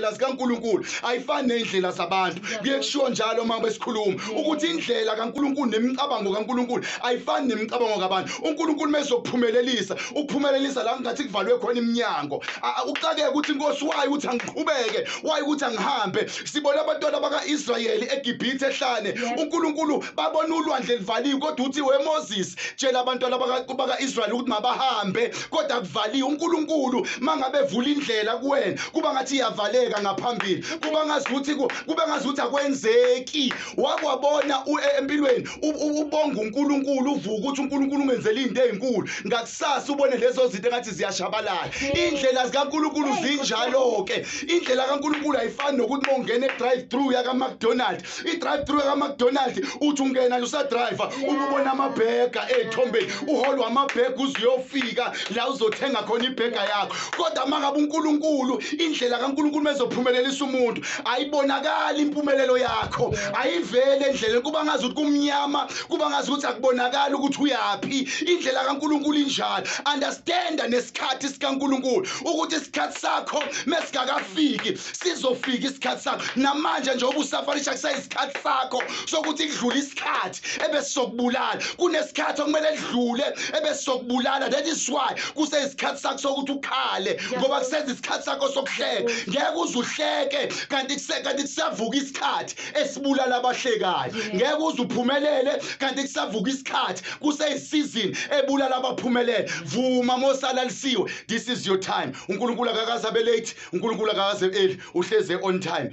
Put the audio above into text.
indlela zikaNkulunkulu ayifani nezindlela zabantu. Kuye kushiwo njalo uma besikhuluma ukuthi indlela kaNkulunkulu nemicabango kaNkulunkulu ayifani nemicabango kabantu. uNkulunkulu mezokuphumelelisa ukuphumelelisa la ngathi kuvalwe khona iminyango. Uxakeke ukuthi inkosi wayi ukuthi angiqhubeke, wayi ukuthi angihambe. Sibona abantwana baka-Israyeli eGibhithe ehlane, uNkulunkulu babona ulwandle livaliwe kodwa uthi weMoses tshela abantwana baka-Israyeli ukuthi mabahambe kodwa kuvaliwe. uNkulunkulu mangabe evula indlela kuwena kuba ngathi iyavaleka ngaphambili, kuba ngazuthi akwenzeki. Wakwabona empilweni ubonga uNkulunkulu, uvuka ukuthi uNkulunkulu ungenzele izinto ezinkulu, ngakusasa ubone lezo zinto engathi ziyashabalala. Indlela zikaNkulunkulu zinjalo ke. Indlela kaNkulunkulu ayifani nokuthi mongena e-drive through yaka McDonald. I-drive through yaka McDonald uthi ungena usadriver ubona amabhega ethombeni, uholwa amabhega uzuyofika la uzothenga khona ibhega yakho. Kodwa mangabe uNkulunkulu, indlela kaNkulunkulu mezophumelelisa umuntu ayibonakala impumelelo yakho, ayivele endleleni, kuba ngazi ukuthi kumnyama, kuba ngazi ukuthi akubonakala ukuthi uyapi. Indlela kaNkulunkulu injalo. Understanda nesikhathi sikaNkulunkulu ukuthi isikhathi sakho mesikakafiki sizofika isikhathi sakho. Namanje njengoba usafarisha kusayisikhathi sakho sokuthi kudlule isikhathi ebesizokubulala, kunesikhathi okumele kudlule ebesizokubulala. That is why kuseyisikhathi sakho sokuthi ukhale, ngoba kusenza isikhathi sakho sokuhleka. Ngeke uze uhleke kanti kusavuka isikhathi esibulala abahlekayo. Ngeke uze uphumelele kanti kusavuka isikhathi kuseyisizini ebulala abaphumelele. Vuma mosalalisiwe, this is your time. uNkulunkulu akakaze abe late, uNkulunkulu akakaze early, uhleze on time.